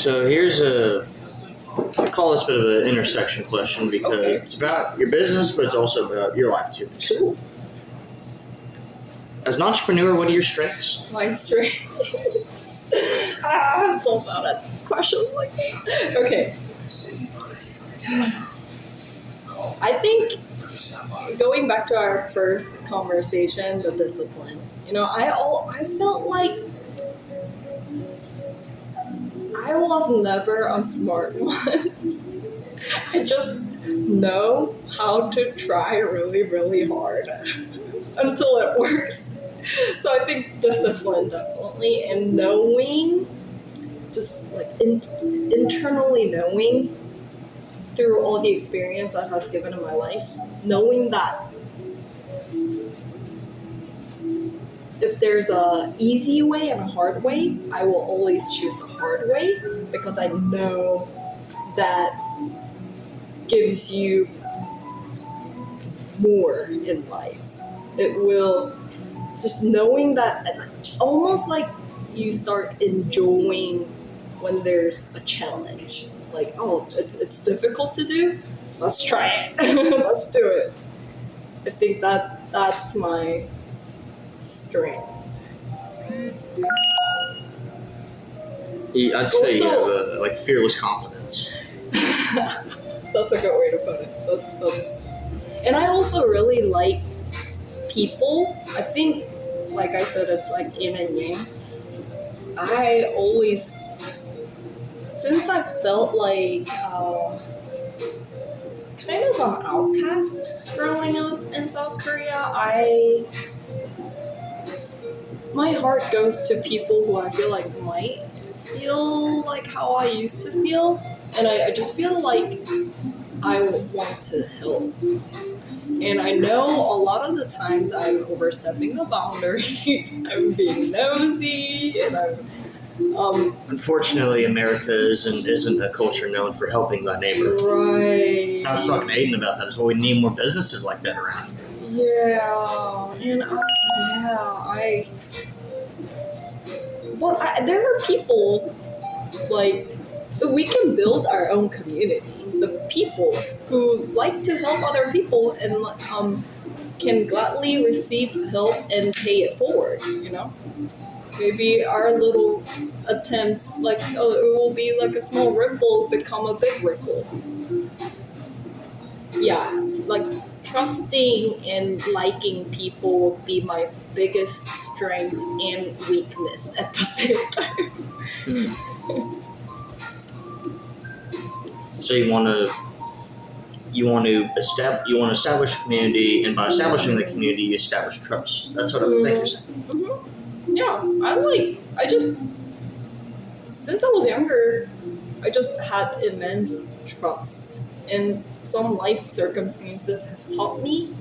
So I call this a bit of an intersection question because it's about your business, but it's also about your life too. Cool. As an entrepreneur, what are your strengths? My strength. I'm so bad at questions like that. Okay. I think going back to our first conversation, the discipline. I felt like I was never a smart one. I just know how to try really, really hard until it works. So I think discipline definitely, and knowing, just like internally knowing through all the experience that has given in my life, knowing that if there's a easy way and a hard way, I will always choose the hard way because I know that gives you more in life. It will, just knowing that, almost like you start enjoying when there's a challenge. Like, oh, it's difficult to do? Let's try it. Let's do it. I think that's my strength. I'd say you have a fearless confidence. That's a good way to put it. And I also really like people. I think, like I said, it's like yin and yang. I always, since I felt like kind of an outcast growing up in South Korea, my heart goes to people who I feel like might feel like how I used to feel, and I just feel like I want to help. And I know a lot of the times I'm overstepping the boundaries, I'm being nosy, and I'm Unfortunately, America isn't a culture known for helping thy neighbor. right. I was talking to Aiden about that as well. We need more businesses like that around here. Yeah, and there are people, like, we can build our own community. The people who like to help other people and can gladly receive help and pay it forward, Maybe our little attempts, like, it will be like a small ripple become a big ripple. Yeah, like trusting and liking people will be my biggest strength and weakness at the same time. So you want to establish a community, and by establishing the community, you establish trust. That's what I think you're saying. Mm-hmm. Yeah, since I was younger, I just had immense trust, and some life circumstances has taught me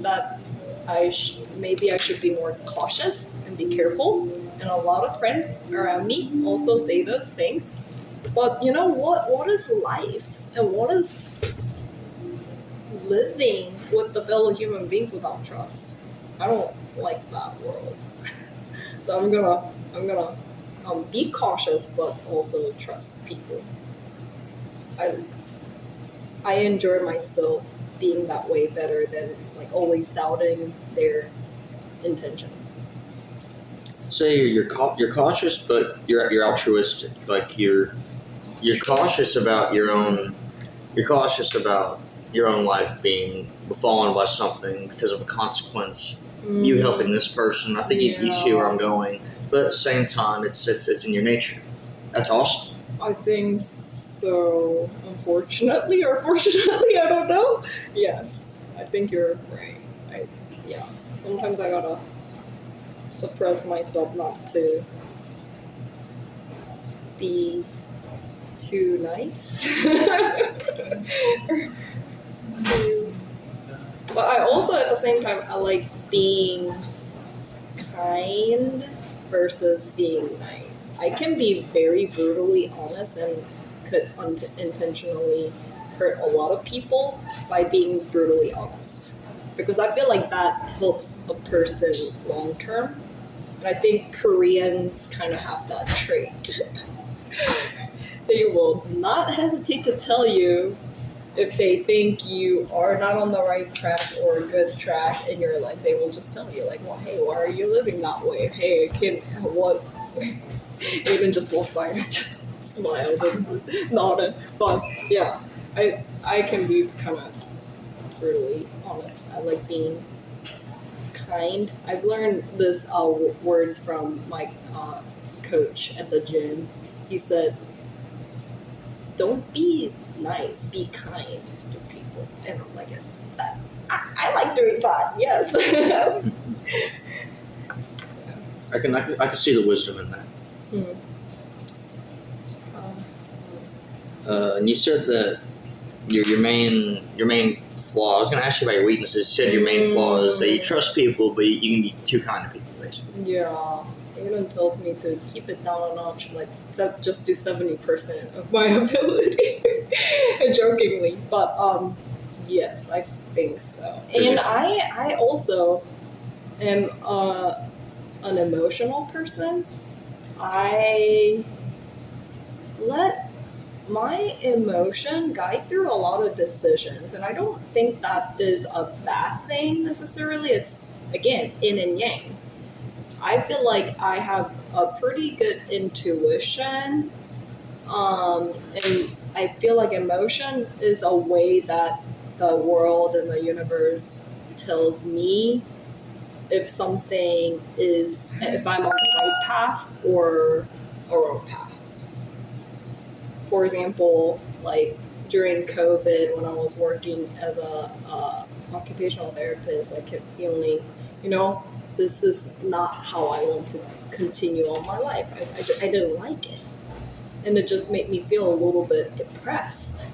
that maybe I should be more cautious and be careful. And a lot of friends around me also say those things. But you know what? What is life? And what is living with the fellow human beings without trust? I don't like that world. So I'm gonna be cautious, but also trust people. I enjoy myself being that way better than like always doubting their intentions. Say you're cautious, but you're altruistic. Like you're cautious about your own. You're cautious about your own life being befallen by something because of a consequence. You helping this person. I think you see where I'm going. But at the same time, it's in your nature. That's awesome. I think so. Unfortunately or fortunately, I don't know. Yes, I think you're right. Sometimes I gotta suppress myself not to be too nice. But I also, at the same time, I like being kind versus being nice. I can be very brutally honest and could unintentionally hurt a lot of people by being brutally honest. Because I feel like that helps a person long term. And I think Koreans kind of have that trait. they will not hesitate to tell you if they think you are not on the right track or a good track in your life. They will just tell you, like, well, hey, why are you living that way? Hey, kid, what? Aiden just walked by and I just smiled and nodded. But yeah, I can be kind of brutally honest. I like being kind. I've learned this words from my coach at the gym. He said, "Don't be nice, be kind to people." And I'm like, I like doing that. Yes. I can see the wisdom in that. Hmm. And you said that your main flaw. I was going to ask you about your weaknesses. You said your main flaw is that you trust people, but you can be too kind to people, basically. Yeah. Aiden tells me to keep it down a notch, like just do 70% of my ability, jokingly. But yes, I think so. And I also am an emotional person. I let my emotion guide through a lot of decisions, and I don't think that is a bad thing necessarily. It's, again, yin and yang. I feel like I have a pretty good intuition, and I feel like emotion is a way that the world and the universe tells me if something is, if I'm on the right path or a wrong path. For example, like during COVID, when I was working as a occupational therapist, I kept feeling, this is not how I want to continue on my life. I didn't like it. And it just made me feel a little bit depressed.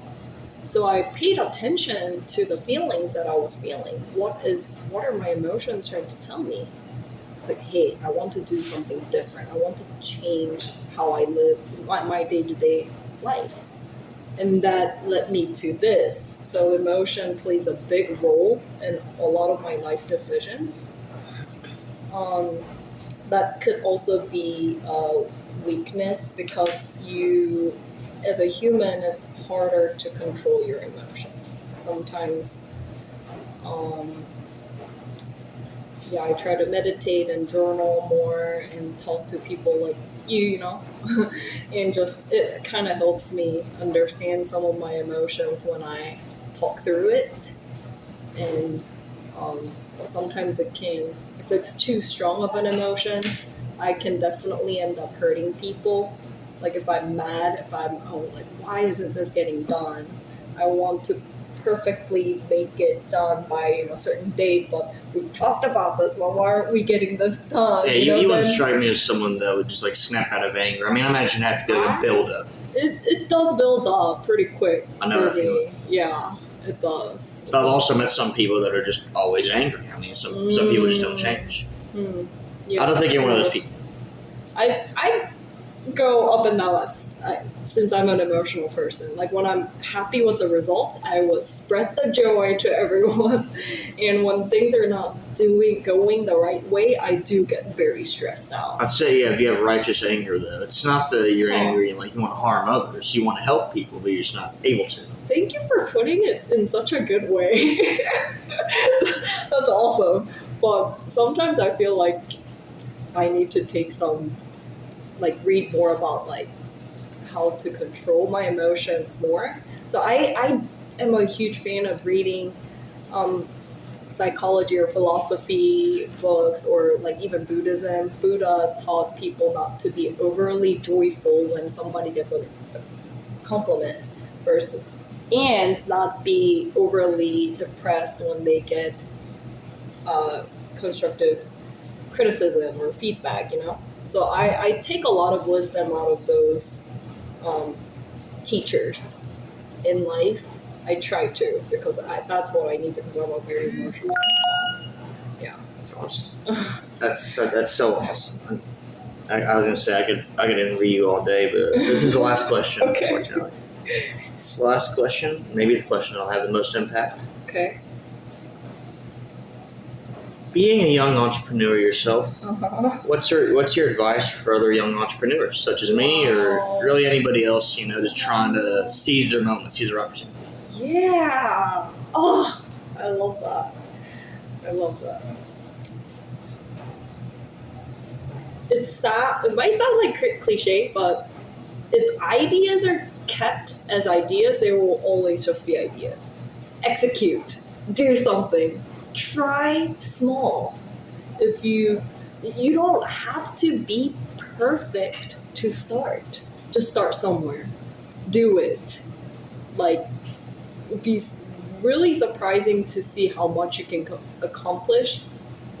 So I paid attention to the feelings that I was feeling. What are my emotions trying to tell me? It's like, hey, I want to do something different. I want to change how I live my day-to-day life. And that led me to this. So emotion plays a big role in a lot of my life decisions. That could also be a weakness because you, as a human, it's harder to control your emotions. Sometimes, I try to meditate and journal more and talk to people like you, and just it kind of helps me understand some of my emotions when I talk through it. And sometimes it can, if it's too strong of an emotion, I can definitely end up hurting people. Like if I'm mad, like, why isn't this getting done? I want to perfectly make it done by a certain date, but we've talked about this. Well, why aren't we getting this done? Yeah, you wouldn't strike me as someone that would just like snap out of anger. I mean, I imagine it have to be like a build up. It does build up pretty quick. I know that feeling. Yeah, it does. But I've also met some people that are just always angry. I mean, some people just don't change. Yeah. I don't think you're one of those people. I go up and down since I'm an emotional person. Like when I'm happy with the results, I would spread the joy to everyone. And when things are not going the right way, I do get very stressed out. I'd say, if you have righteous anger, though, it's not that you're angry and like you want to harm others. You want to help people, but you're just not able to. Thank you for putting it in such a good way. That's awesome. But sometimes I feel like I need to take some, read more about how to control my emotions more. So I am a huge fan of reading psychology or philosophy books, or even Buddhism. Buddha taught people not to be overly joyful when somebody gets a compliment first, and not be overly depressed when they get constructive criticism or feedback, So I take a lot of wisdom out of those teachers in life. I try to, because that's what I need, because I'm a very emotional person. Yeah. That's awesome. That's so awesome. I was gonna say I could interview you all day, but this is the last question. Okay. Unfortunately, it's the last question. Maybe the question that'll have the most impact. Okay. Being a young entrepreneur yourself, Uh-huh. what's your advice for other young entrepreneurs, such as me, Wow. or really anybody else, just trying to seize their moment, seize their opportunity? Yeah. Oh, I love that. I love that. It might sound like cliche, but if ideas are kept as ideas, they will always just be ideas. Execute. Do something. Try small. If you don't have to be perfect to start. Just start somewhere. Do it. Like, it'd be really surprising to see how much you can accomplish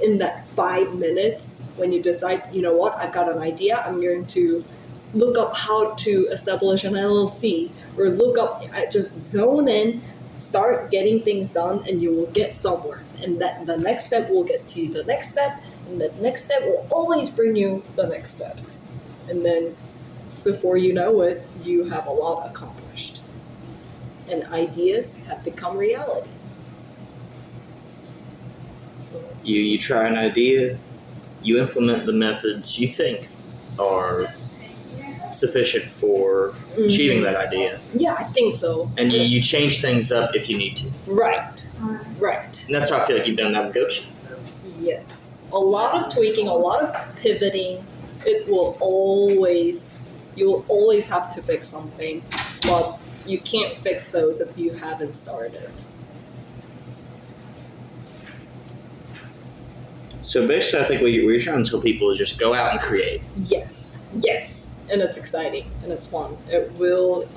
in that 5 minutes when you decide, you know what, I've got an idea, I'm going to look up how to establish an LLC, or look up, just zone in, start getting things done, and you will get somewhere. And that the next step will get to the next step, and the next step will always bring you the next steps. And then before you know it, you have a lot accomplished. And ideas have become reality. You try an idea, you implement the methods you think are sufficient for achieving that idea, Yeah, I think so. and you change things up if you need to. Right. Right. And that's how I feel like you've done that with coaching. Yes. A lot of tweaking, a lot of pivoting. You will always have to fix something, but you can't fix those if you haven't started. So basically, I think what you're trying to tell people is just go out and create. Yes. Yes. And it's exciting and it's fun. It will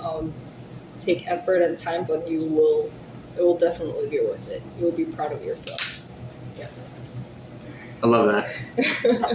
take effort and time, but it will definitely be worth it. You will be proud of yourself. Yes. I love that.